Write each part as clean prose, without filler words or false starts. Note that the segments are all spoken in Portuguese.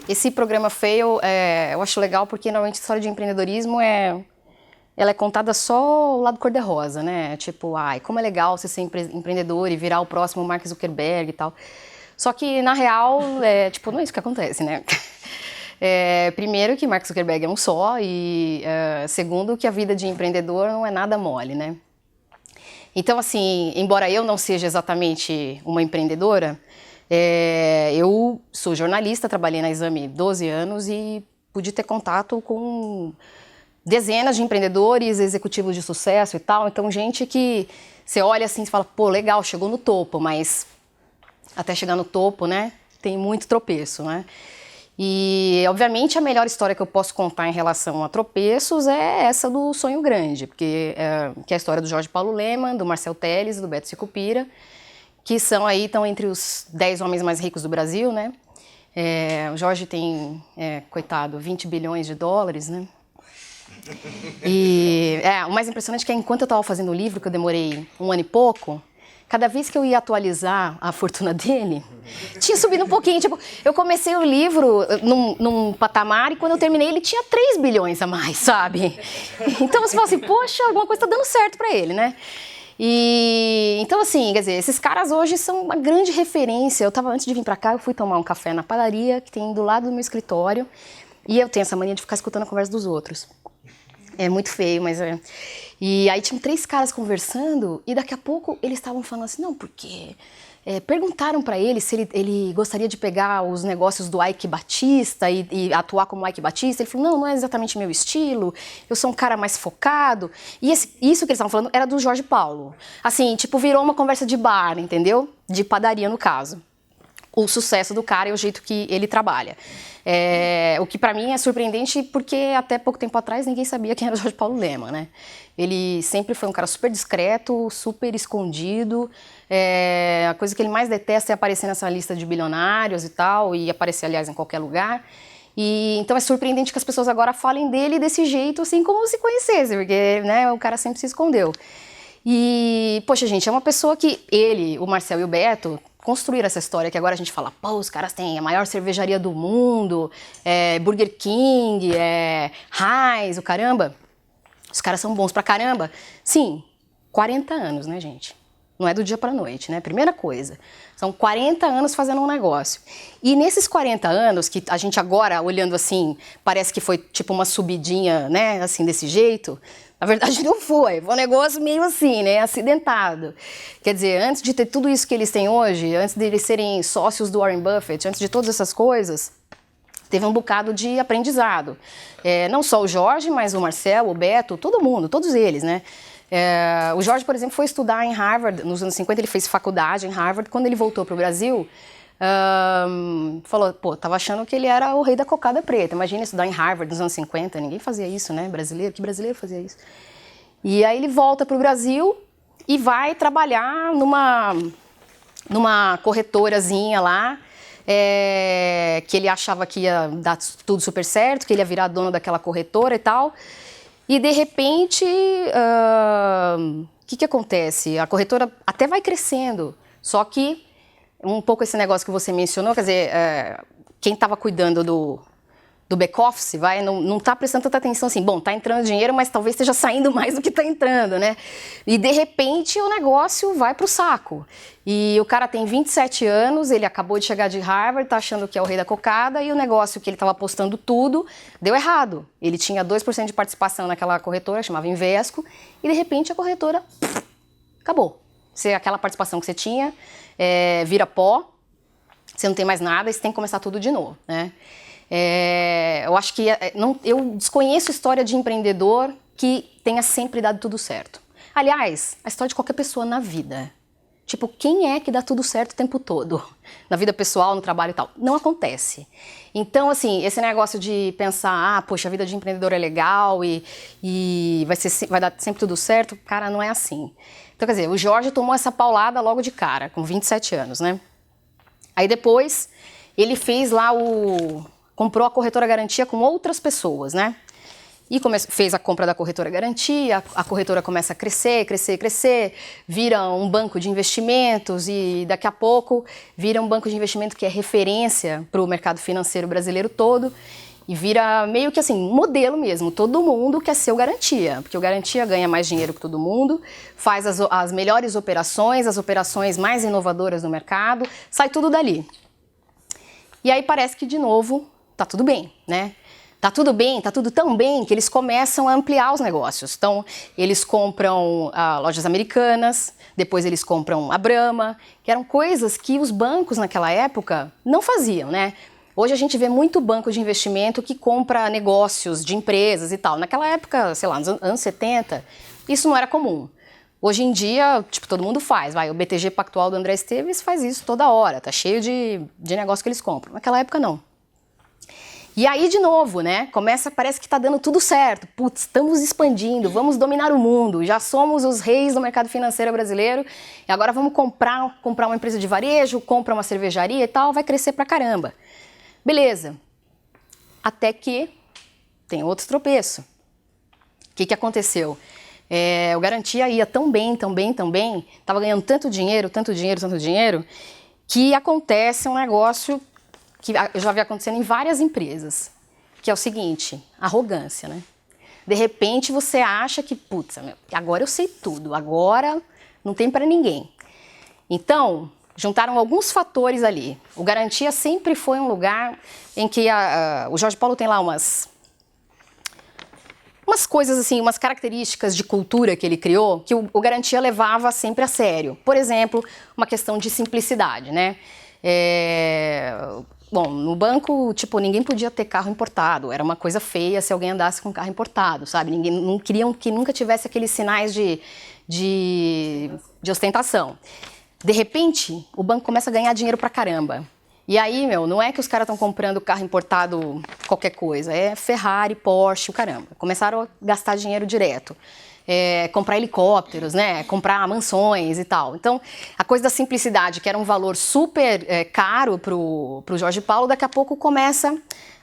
Esse programa Fail, eu acho legal porque normalmente a história de empreendedorismo ela é contada só o lado cor-de-rosa, né? Tipo, ai, como é legal você ser empreendedor e virar o próximo Mark Zuckerberg e tal. Só que, na real, tipo, não é isso que acontece, né? Primeiro que Mark Zuckerberg é um só e segundo que a vida de empreendedor não é nada mole, né? Então, assim, embora eu não seja exatamente uma empreendedora, eu sou jornalista, trabalhei na Exame 12 anos e pude ter contato com dezenas de empreendedores, executivos de sucesso e tal. Então, gente que você olha assim e fala, pô, legal, chegou no topo, mas até chegar no topo, né, tem muito tropeço, né? E, obviamente, a melhor história que eu posso contar em relação a tropeços é essa do sonho grande, porque que é a história do Jorge Paulo Lemann, do Marcel Telles e do Beto Sicupira, que estão entre os 10 homens mais ricos do Brasil, né? O Jorge tem, coitado, 20 bilhões de dólares, né? E o mais impressionante é que enquanto eu estava fazendo o livro, que eu demorei 1 ano e pouco, cada vez que eu ia atualizar a fortuna dele, tinha subido um pouquinho. Tipo, eu comecei o livro num patamar e quando eu terminei ele tinha 3 bilhões a mais, sabe? Então você fala assim, poxa, alguma coisa está dando certo para ele, né? E então assim, quer dizer, esses caras hoje são uma grande referência. Antes de vir para cá, eu fui tomar um café na padaria que tem do lado do meu escritório e eu tenho essa mania de ficar escutando a conversa dos outros. É muito feio, mas E aí tinham 3 caras conversando e daqui a pouco eles estavam falando assim, não, porque perguntaram para ele se ele gostaria de pegar os negócios do Ike Batista e atuar como Ike Batista. Ele falou, não é exatamente meu estilo, eu sou um cara mais focado. E isso que eles estavam falando era do Jorge Paulo. Assim, tipo, virou uma conversa de bar, entendeu? De padaria, no caso. O sucesso do cara e o jeito que ele trabalha. O que para mim é surpreendente porque até pouco tempo atrás ninguém sabia quem era o Jorge Paulo Lemann, né? Ele sempre foi um cara super discreto, super escondido. A coisa que ele mais detesta é aparecer nessa lista de bilionários e tal, e aparecer, aliás, em qualquer lugar. E então é surpreendente que as pessoas agora falem dele desse jeito, assim como se conhecessem, porque, né, o cara sempre se escondeu. E, poxa, gente, é uma pessoa que ele, o Marcel e o Beto construíram essa história que agora a gente fala, pô, os caras têm a maior cervejaria do mundo, Burger King, Heinz, o caramba. Os caras são bons pra caramba. Sim, 40 anos, né, gente? Não é do dia pra noite, né? Primeira coisa. São 40 anos fazendo um negócio. E nesses 40 anos, que a gente agora, olhando assim, parece que foi tipo uma subidinha, né, assim, desse jeito, na verdade não foi. Foi um negócio meio assim, né, acidentado. Quer dizer, antes de ter tudo isso que eles têm hoje, antes de eles serem sócios do Warren Buffett, antes de todas essas coisas, teve um bocado de aprendizado. Não só o Jorge, mas o Marcel, o Beto, todo mundo, todos eles, né? O Jorge, por exemplo, foi estudar em Harvard, nos anos 50, ele fez faculdade em Harvard. Quando ele voltou para o Brasil, falou, pô, tava achando que ele era o rei da cocada preta. Imagina estudar em Harvard nos anos 50, ninguém fazia isso, né? Brasileiro, que brasileiro fazia isso? E aí ele volta para o Brasil e vai trabalhar numa corretorazinha lá, que ele achava que ia dar tudo super certo, que ele ia virar dono daquela corretora e tal. E, de repente, o que acontece? A corretora até vai crescendo, só que um pouco esse negócio que você mencionou, quer dizer, quem estava cuidando do back-office não está prestando tanta atenção assim, bom, está entrando dinheiro, mas talvez esteja saindo mais do que está entrando, né? E, de repente, o negócio vai para o saco. E o cara tem 27 anos, ele acabou de chegar de Harvard, está achando que é o rei da cocada, e o negócio que ele estava apostando tudo deu errado. Ele tinha 2% de participação naquela corretora, chamava Invesco, e, de repente, a corretora acabou. Aquela participação que você tinha vira pó, você não tem mais nada, e você tem que começar tudo de novo, né? Eu acho que eu desconheço história de empreendedor que tenha sempre dado tudo certo. Aliás, a história de qualquer pessoa na vida. Tipo, quem é que dá tudo certo o tempo todo? Na vida pessoal, no trabalho e tal. Não acontece. Então, assim, esse negócio de pensar, poxa, a vida de empreendedor é legal e vai dar sempre tudo certo, cara, não é assim. Então, quer dizer, o Jorge tomou essa paulada logo de cara, com 27 anos, né? Aí depois, ele fez lá comprou a corretora garantia com outras pessoas, né? E fez a compra da corretora Garantia, a corretora começa a crescer, crescer, crescer, vira um banco de investimentos e daqui a pouco vira um banco de investimento que é referência para o mercado financeiro brasileiro todo e vira meio que assim, um modelo mesmo, todo mundo quer ser o Garantia, porque o Garantia ganha mais dinheiro que todo mundo, faz as melhores operações, as operações mais inovadoras no mercado, sai tudo dali. E aí parece que de novo tá tudo bem, né? Tá tudo bem, tá tudo tão bem que eles começam a ampliar os negócios. Então, eles compram lojas americanas, depois eles compram a Brahma, que eram coisas que os bancos naquela época não faziam, né? Hoje a gente vê muito banco de investimento que compra negócios de empresas e tal. Naquela época, sei lá, nos anos 70, isso não era comum. Hoje em dia, tipo, todo mundo faz. O BTG Pactual do André Esteves faz isso toda hora, tá cheio de negócio que eles compram. Naquela época, não. E aí, de novo, né, parece que está dando tudo certo. Putz, estamos expandindo, vamos dominar o mundo, já somos os reis do mercado financeiro brasileiro e agora vamos comprar uma empresa de varejo, compra uma cervejaria e tal, vai crescer pra caramba. Beleza. Até que tem outro tropeço. O que aconteceu? O Garantia ia tão bem, estava ganhando tanto dinheiro, que acontece um negócio que já havia acontecendo em várias empresas, que é o seguinte, arrogância, né? De repente você acha que, putz, agora eu sei tudo, agora não tem para ninguém. Então, juntaram alguns fatores ali. O Garantia sempre foi um lugar em que o Jorge Paulo tem lá umas coisas assim, umas características de cultura que ele criou, que o Garantia levava sempre a sério. Por exemplo, uma questão de simplicidade, né? Bom, no banco, tipo, ninguém podia ter carro importado, era uma coisa feia se alguém andasse com carro importado, sabe? Não queriam que nunca tivesse aqueles sinais de ostentação. De repente, o banco começa a ganhar dinheiro pra caramba. E aí, não é que os caras estão comprando carro importado qualquer coisa, é Ferrari, Porsche, o caramba. Começaram a gastar dinheiro direto. Comprar helicópteros, né? Comprar mansões e tal. Então, a coisa da simplicidade, que era um valor super caro pro Jorge Paulo, daqui a pouco começa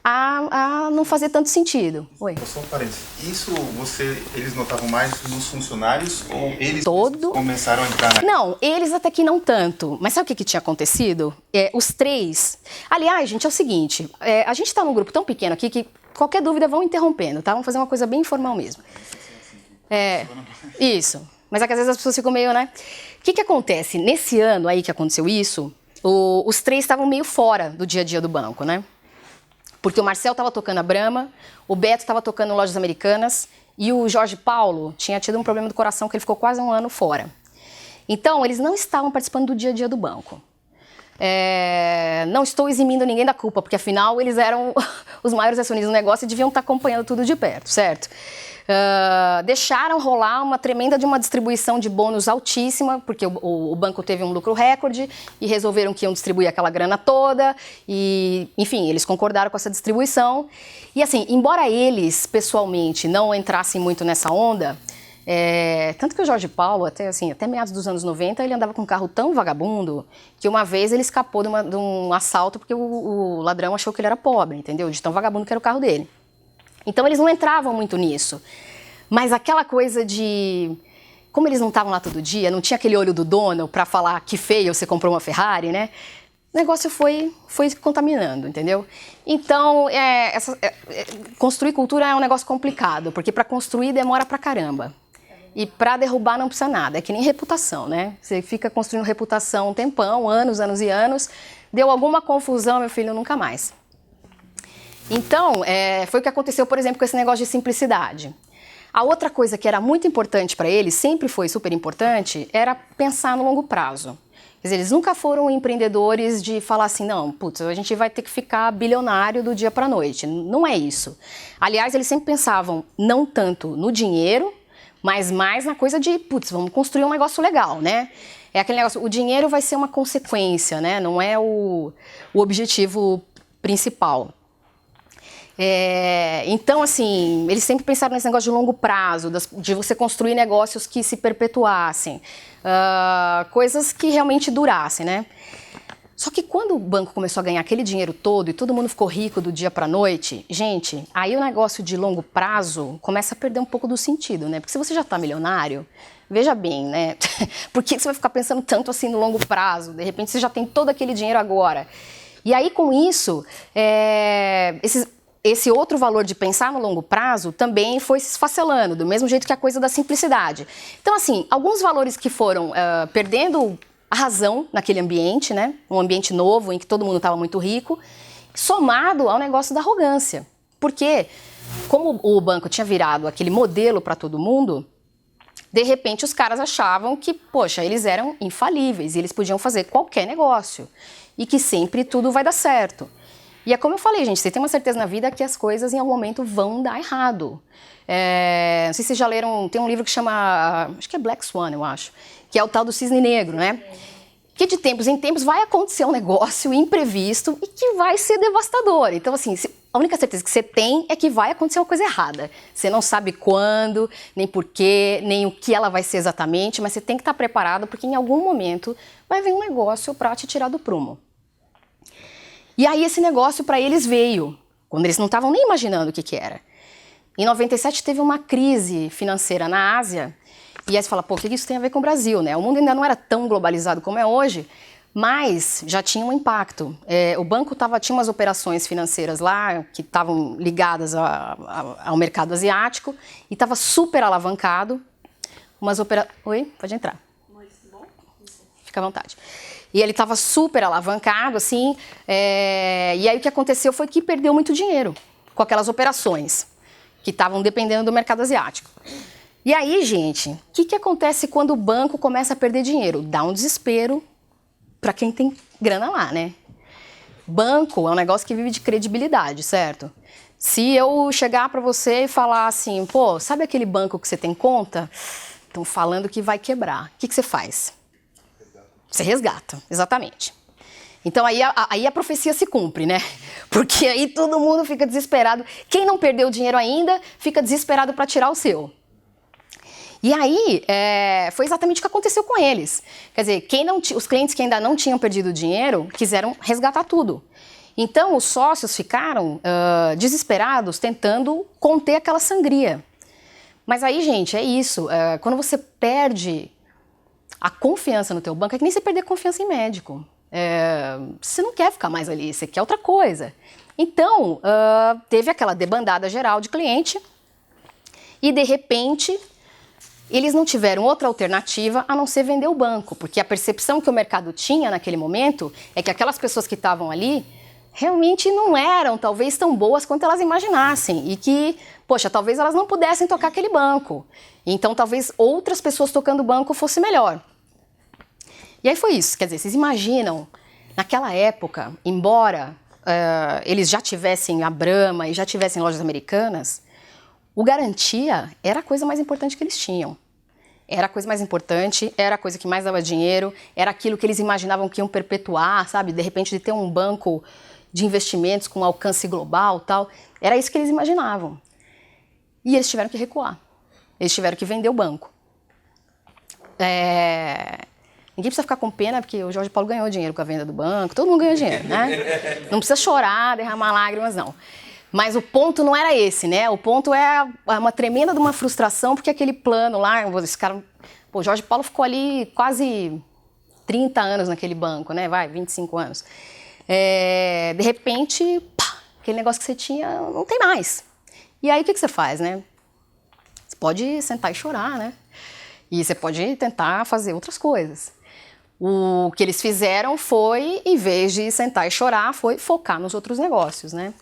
a não fazer tanto sentido. Oi. Só um parênteses. Isso eles notavam mais nos funcionários ou eles começaram a entrar na... Não, eles até que não tanto. Mas sabe o que tinha acontecido? Os três... Aliás, gente, é o seguinte, a gente tá num grupo tão pequeno aqui que qualquer dúvida vão interrompendo, tá? Vamos fazer uma coisa bem informal mesmo. Isso. Mas é que às vezes as pessoas ficam meio, né? O que acontece? Nesse ano aí que aconteceu isso, os três estavam meio fora do dia a dia do banco, né? Porque o Marcel estava tocando a Brahma, o Beto estava tocando Lojas Americanas e o Jorge Paulo tinha tido um problema do coração que ele ficou quase um ano fora. Então, eles não estavam participando do dia a dia do banco. Não estou eximindo ninguém da culpa, porque afinal eles eram os maiores acionistas do negócio e deviam estar acompanhando tudo de perto, certo? Deixaram rolar uma tremenda de uma distribuição de bônus altíssima, porque o banco teve um lucro recorde e resolveram que iam distribuir aquela grana toda e, enfim, eles concordaram com essa distribuição. E assim, embora eles, pessoalmente, não entrassem muito nessa onda, tanto que o Jorge Paulo, até meados dos anos 90, ele andava com um carro tão vagabundo que uma vez ele escapou de um assalto porque o ladrão achou que ele era pobre, entendeu? De tão vagabundo que era o carro dele. Então eles não entravam muito nisso. Mas aquela coisa de... Como eles não estavam lá todo dia, não tinha aquele olho do dono para falar que feio você comprou uma Ferrari, né? O negócio foi contaminando, entendeu? Então, construir cultura é um negócio complicado, porque para construir demora pra caramba. E para derrubar não precisa nada, é que nem reputação, né? Você fica construindo reputação um tempão, anos e anos, deu alguma confusão, meu filho, nunca mais. Então, foi o que aconteceu, por exemplo, com esse negócio de simplicidade. A outra coisa que era muito importante para eles, sempre foi super importante, era pensar no longo prazo. Quer dizer, eles nunca foram empreendedores de falar assim, não, putz, a gente vai ter que ficar bilionário do dia para a noite. Não é isso. Aliás, eles sempre pensavam não tanto no dinheiro, mas mais na coisa de, putz, vamos construir um negócio legal, né? É aquele negócio, o dinheiro vai ser uma consequência, né? Não é o objetivo principal. Então, assim, eles sempre pensaram nesse negócio de longo prazo, de você construir negócios que se perpetuassem, coisas que realmente durassem, né? Só que quando o banco começou a ganhar aquele dinheiro todo e todo mundo ficou rico do dia para a noite, gente, aí o negócio de longo prazo começa a perder um pouco do sentido, né? Porque se você já está milionário, veja bem, né? Por que você vai ficar pensando tanto assim no longo prazo? De repente você já tem todo aquele dinheiro agora. E aí com isso, esse outro valor de pensar no longo prazo também foi se esfacelando, do mesmo jeito que a coisa da simplicidade. Então assim, alguns valores que foram perdendo a razão naquele ambiente, né? Um ambiente novo em que todo mundo estava muito rico, somado ao negócio da arrogância. Porque, como o banco tinha virado aquele modelo para todo mundo, de repente os caras achavam que, poxa, eles eram infalíveis e eles podiam fazer qualquer negócio e que sempre tudo vai dar certo. E é como eu falei, gente, você tem uma certeza na vida que as coisas em algum momento vão dar errado. Não sei se vocês já leram, tem um livro que chama, acho que é Black Swan, eu acho, que é o tal do cisne negro, né? Que de tempos em tempos vai acontecer um negócio imprevisto e que vai ser devastador. Então, assim, a única certeza que você tem é que vai acontecer uma coisa errada. Você não sabe quando, nem porquê, nem o que ela vai ser exatamente, mas você tem que estar preparado porque em algum momento vai vir um negócio para te tirar do prumo. E aí esse negócio para eles veio, quando eles não estavam nem imaginando o que era. Em 97 teve uma crise financeira na Ásia, e aí você fala, pô, o que isso tem a ver com o Brasil, né? O mundo ainda não era tão globalizado como é hoje, mas já tinha um impacto. O banco tinha umas operações financeiras lá que estavam ligadas ao mercado asiático e estava super alavancado. Oi? Pode entrar. Fica à vontade. E ele estava super alavancado, assim, e aí o que aconteceu foi que perdeu muito dinheiro com aquelas operações que estavam dependendo do mercado asiático. E aí, gente, o que acontece quando o banco começa a perder dinheiro? Dá um desespero para quem tem grana lá, né? Banco é um negócio que vive de credibilidade, certo? Se eu chegar para você e falar assim, pô, sabe aquele banco que você tem conta? Estão falando que vai quebrar. O que você faz? Você resgata, exatamente. Então aí a profecia se cumpre, né? Porque aí todo mundo fica desesperado. Quem não perdeu dinheiro ainda, fica desesperado para tirar o seu. E aí, foi exatamente o que aconteceu com eles. Quer dizer, os clientes que ainda não tinham perdido dinheiro, quiseram resgatar tudo. Então, os sócios ficaram desesperados, tentando conter aquela sangria. Mas aí, gente, é isso. Quando você perde a confiança no teu banco, é que nem você perder confiança em médico. Você não quer ficar mais ali, você quer outra coisa. Então, teve aquela debandada geral de cliente e, de repente, eles não tiveram outra alternativa a não ser vender o banco, porque a percepção que o mercado tinha naquele momento é que aquelas pessoas que estavam ali realmente não eram, talvez, tão boas quanto elas imaginassem e que, poxa, talvez elas não pudessem tocar aquele banco. Então, talvez outras pessoas tocando o banco fosse melhor. E aí foi isso, quer dizer, vocês imaginam, naquela época, embora eles já tivessem a Brahma e já tivessem lojas americanas, o Garantia era a coisa mais importante que eles tinham. Era a coisa mais importante, era a coisa que mais dava dinheiro, era aquilo que eles imaginavam que iam perpetuar, sabe? De repente, de ter um banco de investimentos com alcance global e tal. Era isso que eles imaginavam. E eles tiveram que recuar. Eles tiveram que vender o banco. Ninguém precisa ficar com pena, porque o Jorge Paulo ganhou dinheiro com a venda do banco. Todo mundo ganhou dinheiro, né? Não precisa chorar, derramar lágrimas, não. Mas o ponto não era esse, né? O ponto é uma tremenda de uma frustração, porque aquele plano lá, esse cara... Pô, o Jorge Paulo ficou ali quase 30 anos naquele banco, né? 25 anos. De repente, pá, aquele negócio que você tinha, não tem mais. E aí, o que você faz, né? Você pode sentar e chorar, né? E você pode tentar fazer outras coisas. O que eles fizeram foi, em vez de sentar e chorar, foi focar nos outros negócios, né?